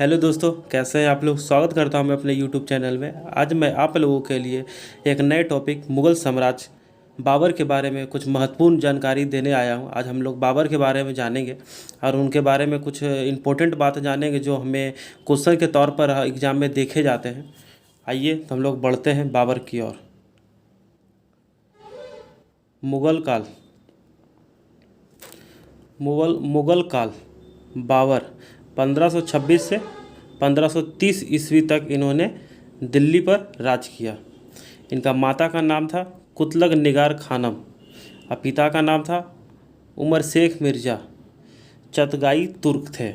Hello दोस्तों, कैसे हैं आप लोग। स्वागत करता हूं मैं अपने यूट्यूब चैनल में। आज मैं आप लोगों के लिए एक नए टॉपिक मुग़ल साम्राज्य बाबर के बारे में कुछ महत्वपूर्ण जानकारी देने आया हूं। आज हम लोग बाबर के बारे में जानेंगे और उनके बारे में कुछ इम्पोर्टेंट बातें जानेंगे जो हमें क्वेश्चन के तौर पर एग्ज़ाम में देखे जाते हैं। आइए तो हम लोग बढ़ते हैं बाबर की ओर। मुग़ल काल। मुग़ल काल बाबर 1526 से 1530 ईस्वी तक इन्होंने दिल्ली पर राज किया। इनका माता का नाम था कुतलग निगार खानम और पिता का नाम था उमर शेख मिर्ज़ा। चतगाई तुर्क थे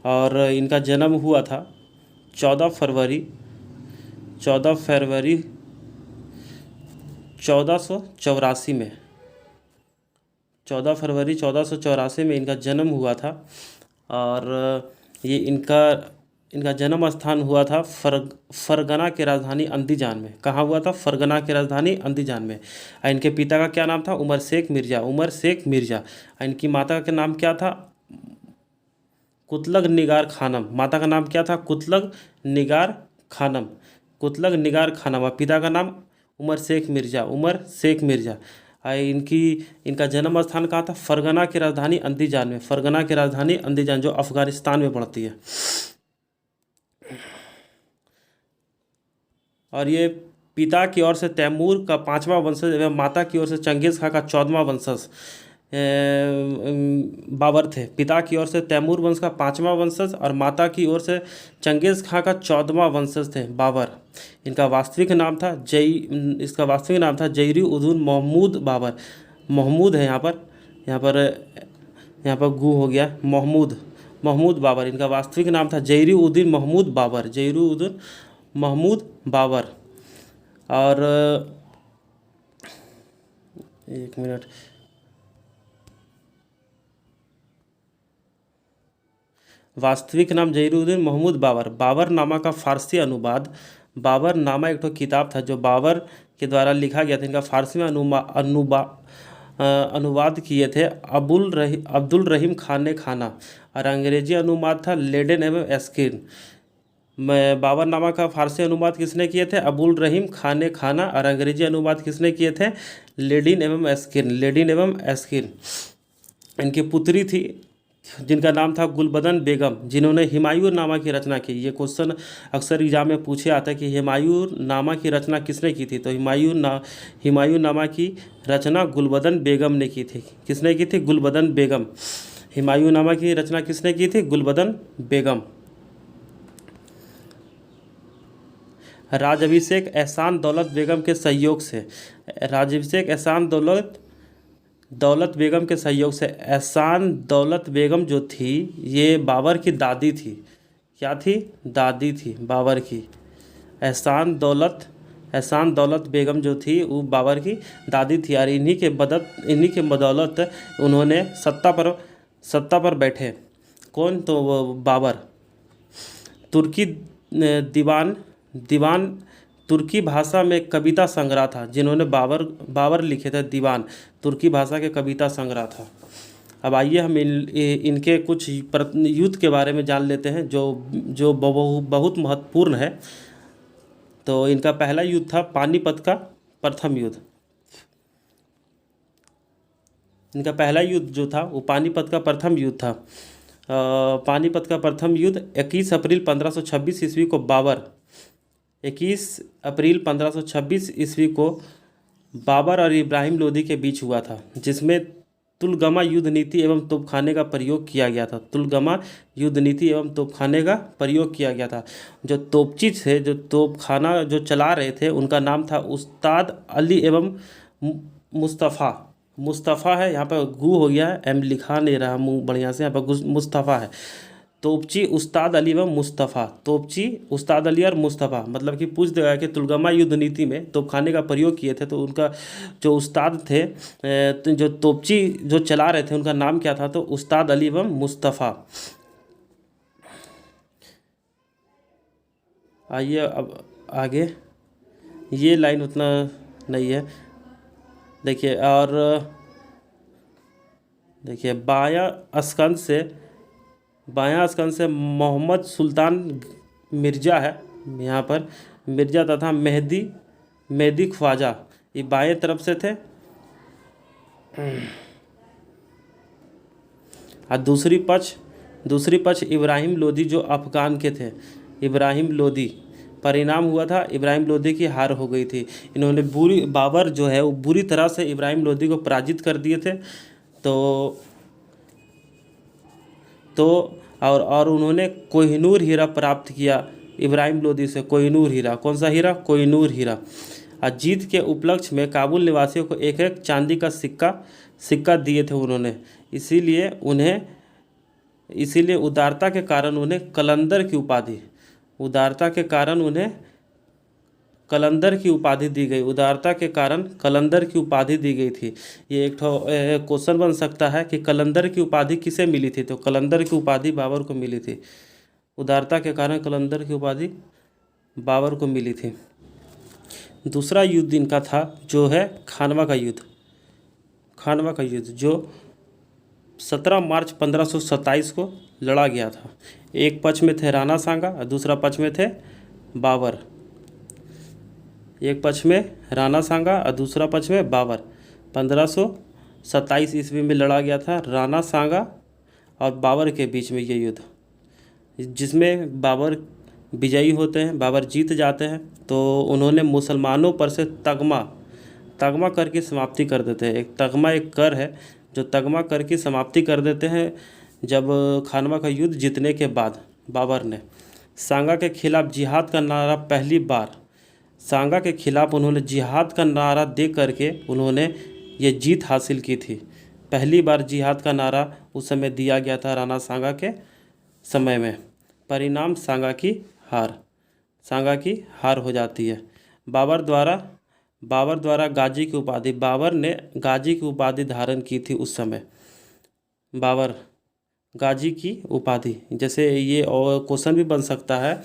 और इनका जन्म हुआ था 14 फरवरी 1484 में। 14 फरवरी 1484 में इनका जन्म हुआ था और ये इनका इनका जन्म स्थान हुआ था फरगना के राजधानी अंदीजान में। कहाँ हुआ था? फरगना की राजधानी अंदीजान में। और इनके पिता का क्या नाम था? उमर शेख मिर्ज़ा। और इनकी माता का नाम क्या था? कुतलग निगार खानम। माता का नाम क्या था? कुतलग निगार खानम। और पिता का नाम उमर शेख मिर्ज़ा। इनका जन्म स्थान कहाँ था? फरगना की राजधानी अंदीजान में। फरगना की राजधानी अंदीजान जो अफ़गानिस्तान में पड़ती है। और ये पिता की ओर से तैमूर का 5वां वंशज एवं माता की ओर से चंगेज़ खां का 14वां वंशज बाबर थे। पिता की ओर से तैमूर वंश का 5वां वंशज और माता की ओर से चंगेज़ खां का 14वां वंशज थे बाबर। इसका वास्तविक नाम था जयरी उदुन महमूद बाबर। महमूद है यहाँ पर गु हो गया। महमूद बाबर। इनका वास्तविक नाम था जयरी उद्दीन महमूद बाबर। और एक मिनट, वास्तविक नाम जहीरुद्दीन महमूद बाबर। बाबरनामा का फ़ारसी अनुवाद। बाबरनामा एक तो किताब था जो बाबर के द्वारा लिखा गया था। इनका फ़ारसी में अनुवाद किए थे अब्दुल रहीम खान ने खाना और अंग्रेजी अनुवाद था लेडेन एवं एस्किन। बाबरनामा का फ़ारसी अनुवाद किसने किए थे? अबुल रहीम खान ने खाना और अंग्रेजी अनुवाद किसने किए थे? लेडिन एवं एस्किन। इनकी पुत्री थी जिनका नाम था गुलबदन बेगम, जिन्होंने हुमायूं नामा की रचना की। ये क्वेश्चन अक्सर एग्जाम में पूछे आता है कि हुमायूं नामा की रचना किसने की थी? तो हुमायूं नामा की रचना गुलबदन बेगम ने की थी। किसने की थी? गुलबदन बेगम। हुमायूं नामा की रचना किसने की थी? गुलबदन बेगम। राजाभिषेक एहसान दौलत बेगम के सहयोग से एहसान दौलत बेगम जो थी ये बाबर की दादी थी। क्या थी? दादी थी बाबर की। एहसान दौलत बेगम जो थी वो बाबर की दादी थी और इन्हीं के बदौलत उन्होंने सत्ता पर बैठे। कौन? तो वो बाबर। तुर्की दीवान तुर्की भाषा में कविता संग्रह था जिन्होंने बाबर लिखे थे। दीवान तुर्की भाषा के कविता संग्रह था। अब आइए हम इनके कुछ युद्ध के बारे में जान लेते हैं जो बहुत महत्वपूर्ण है। तो इनका पहला युद्ध था पानीपत का प्रथम युद्ध। इनका पहला युद्ध जो था वो पानीपत का प्रथम युद्ध था। पानीपत का प्रथम युद्ध 21 अप्रैल 1526 ईस्वी को 21 अप्रैल 1526 ईस्वी को बाबर और इब्राहिम लोदी के बीच हुआ था, जिसमें तुलगमा युद्ध नीति एवं तोपखाने का प्रयोग किया गया था। तुलगमा युद्ध नीति एवं तोपखाने का प्रयोग किया गया था। जो तोपची थे, जो तोपखाना जो चला रहे थे, उनका नाम था उस्ताद अली एवं मुस्तफ़ा है। यहाँ पर गु हो गया है, एम लिखा नहीं रहा मुँह बढ़िया से। यहाँ पर मुस्तफ़ा है। तोपची उस्ताद अली व मुस्तफ़ा। तोपची उस्ताद अली और मुस्तफ़ा मतलब कि पूछ देगा कि तुलगमा युद्ध नीति में तोपखाने का प्रयोग किए थे तो उनका जो उस्ताद थे, तो जो तोपची जो चला रहे थे उनका नाम क्या था? तो उस्ताद अली व मुस्तफ़ा। आइए अब आगे। ये लाइन उतना नहीं है, देखिए। और देखिए बायां स्कंद से बायां स्कंद से मोहम्मद सुल्तान मिर्ज़ा है यहाँ पर, मिर्ज़ा तथा मेहदी मेहदी ख्वाजा, ये बाएं तरफ से थे। और दूसरी पक्ष इब्राहिम लोदी जो अफगान के थे, इब्राहिम लोदी। परिणाम हुआ था इब्राहिम लोदी की हार हो गई थी। इन्होंने बाबर जो है वो बुरी तरह से इब्राहिम लोदी को पराजित कर दिए थे। तो और उन्होंने कोहिनूर हीरा प्राप्त किया इब्राहिम लोदी से। कोहिनूर हीरा, कौन सा हीरा? कोहिनूर हीरा। और जीत के उपलक्ष्य में काबुल निवासियों को एक एक चांदी का सिक्का दिए थे उन्होंने। इसीलिए उदारता के कारण उन्हें कलंदर की उपाधि दी गई। उदारता के कारण कलंदर की उपाधि दी गई थी। ये एक क्वेश्चन बन सकता है कि कलंदर की उपाधि किसे मिली थी? तो कलंदर की उपाधि बाबर को मिली थी। उदारता के कारण कलंदर की उपाधि बाबर को मिली थी। दूसरा युद्ध इनका था जो है खानवा का युद्ध जो 17 मार्च 1527 को लड़ा गया था। एक पक्ष में थे राणा सांगा और दूसरा पक्ष में थे बाबर। एक पक्ष में राणा सांगा और दूसरा पक्ष में बाबर। 1527 ईस्वी में लड़ा गया था राणा सांगा और बाबर के बीच में ये युद्ध, जिसमें बाबर विजयी होते हैं, बाबर जीत जाते हैं। तो उन्होंने मुसलमानों पर से तगमा कर की समाप्ति कर देते हैं। एक तगमा एक कर है जो तगमा कर की समाप्ति कर देते हैं। जब खानवा का युद्ध जीतने के बाद बाबर ने सांगा के खिलाफ जिहाद का नारा पहली बार उन्होंने जिहाद का नारा दे करके उन्होंने ये जीत हासिल की थी। पहली बार जिहाद का नारा उस समय दिया गया था राणा सांगा के समय में। परिणाम सांगा की हार हो जाती है। बाबर द्वारा गाजी की उपाधि धारण की थी उस समय। बाबर गाजी की उपाधि, जैसे ये और क्वेश्चन भी बन सकता है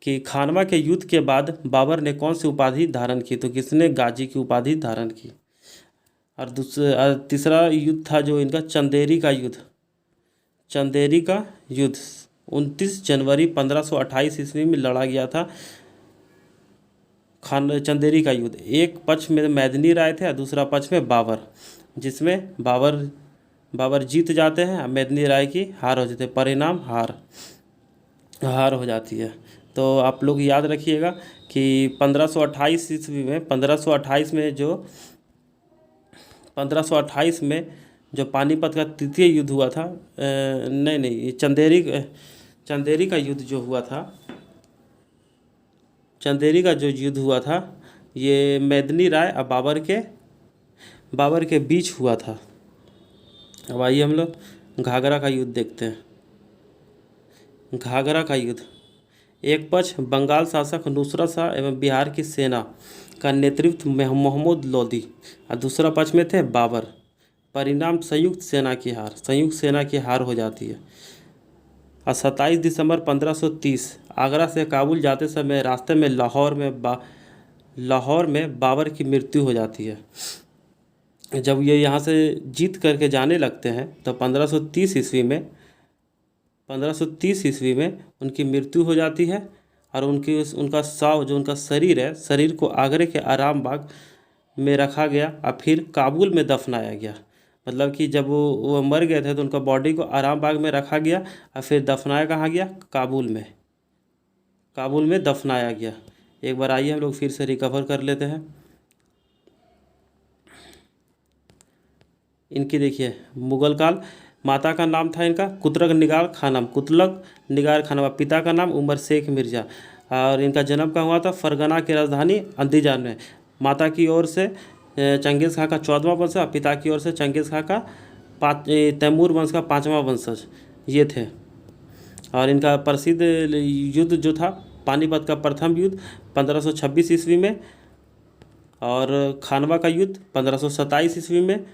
कि खानवा के युद्ध के बाद बाबर ने कौन सी उपाधि धारण की? तो किसने गाजी की उपाधि धारण की। और तीसरा युद्ध था जो इनका चंदेरी का युद्ध 29 जनवरी 1528 ईस्वी में लड़ा गया था। चंदेरी का युद्ध, एक पक्ष में मैदनी राय थे और दूसरा पक्ष में बाबर, जिसमें बाबर जीत जाते हैं और मैदनी राय की हार हो जाती है। परिणाम हार हो जाती है। तो आप लोग याद रखिएगा कि 1528 ईस्वी में 1528 में जो पानीपत का तृतीय युद्ध हुआ था, नहीं चंदेरी का युद्ध जो हुआ था, चंदेरी का जो युद्ध हुआ था ये मैदनी राय और बाबर के बीच हुआ था। अब आइए हम लोग घाघरा का युद्ध देखते हैं। घाघरा का युद्ध, एक पक्ष बंगाल शासक नुसरत शाह एवं बिहार की सेना का नेतृत्व मोहम्मद लोदी और दूसरा पक्ष में थे बाबर। परिणाम संयुक्त सेना की हार हो जाती है। और 27 दिसंबर 1530 आगरा से काबुल जाते समय रास्ते में लाहौर में बाबर की मृत्यु हो जाती है। जब ये यहाँ से जीत करके जाने लगते हैं तो 1530 ईस्वी में उनकी मृत्यु हो जाती है। और उनका शव जो उनका शरीर को आगरे के आराम बाग में रखा गया और फिर काबुल में दफनाया गया। मतलब कि जब वो मर गए थे तो उनका बॉडी को आराम बाग में रखा गया और फिर दफनाया कहाँ गया? काबुल में दफनाया गया। एक बार आइए हम लोग फिर से रिकवर कर लेते हैं। इनकी देखिए मुगल काल, माता का नाम था इनका कुतलक निगार खानम, पिता का नाम उमर शेख मिर्ज़ा। और इनका जन्म कहाँ हुआ था? फरगना की राजधानी अंदीजान में। माता की ओर से चंगेज़ खां का 14वां वंशज और पिता की ओर से चंगेज़ खां का तैमूर वंश का 5वां वंशज ये थे। और इनका प्रसिद्ध युद्ध जो था पानीपत का प्रथम युद्ध 1526 ईस्वी में और खानवा का युद्ध 1527 ईस्वी में।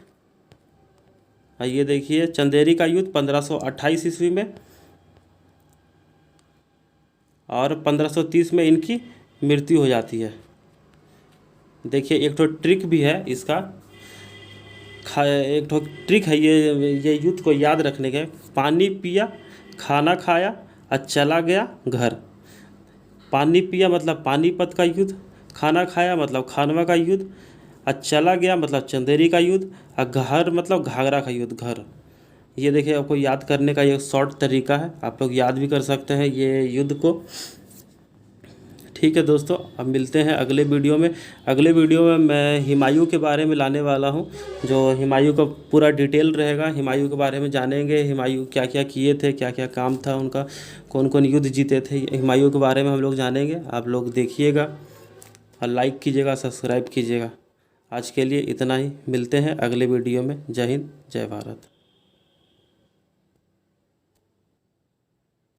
ये देखिए चंदेरी का युद्ध 1528 ईस्वी में और 1530 में इनकी मृत्यु हो जाती है। देखिए एक तो ट्रिक भी है इसका, एक तो ट्रिक है ये युद्ध को याद रखने के। पानी पिया खाना खाया और चला गया घर। पानी पिया मतलब पानीपत का युद्ध, खाना खाया मतलब खानवा का युद्ध, और चला गया मतलब चंदेरी का युद्ध, और घर मतलब घाघरा का युद्ध, घर। ये देखिए आपको याद करने का ये शॉर्ट तरीका है, आप लोग याद भी कर सकते हैं ये युद्ध को। ठीक है दोस्तों, अब मिलते हैं अगले वीडियो में। अगले वीडियो में मैं हुमायूं के बारे में लाने वाला हूं, जो हुमायूं का पूरा डिटेल रहेगा। हुमायूं के बारे में जानेंगे, हुमायूं क्या क्या किए थे, क्या क्या काम था उनका, कौन कौन युद्ध जीते थे, हुमायूं के बारे में हम लोग जानेंगे। आप लोग देखिएगा और लाइक कीजिएगा, सब्सक्राइब कीजिएगा। आज के लिए इतना ही, मिलते हैं अगले वीडियो में। जय हिंद, जय भारत।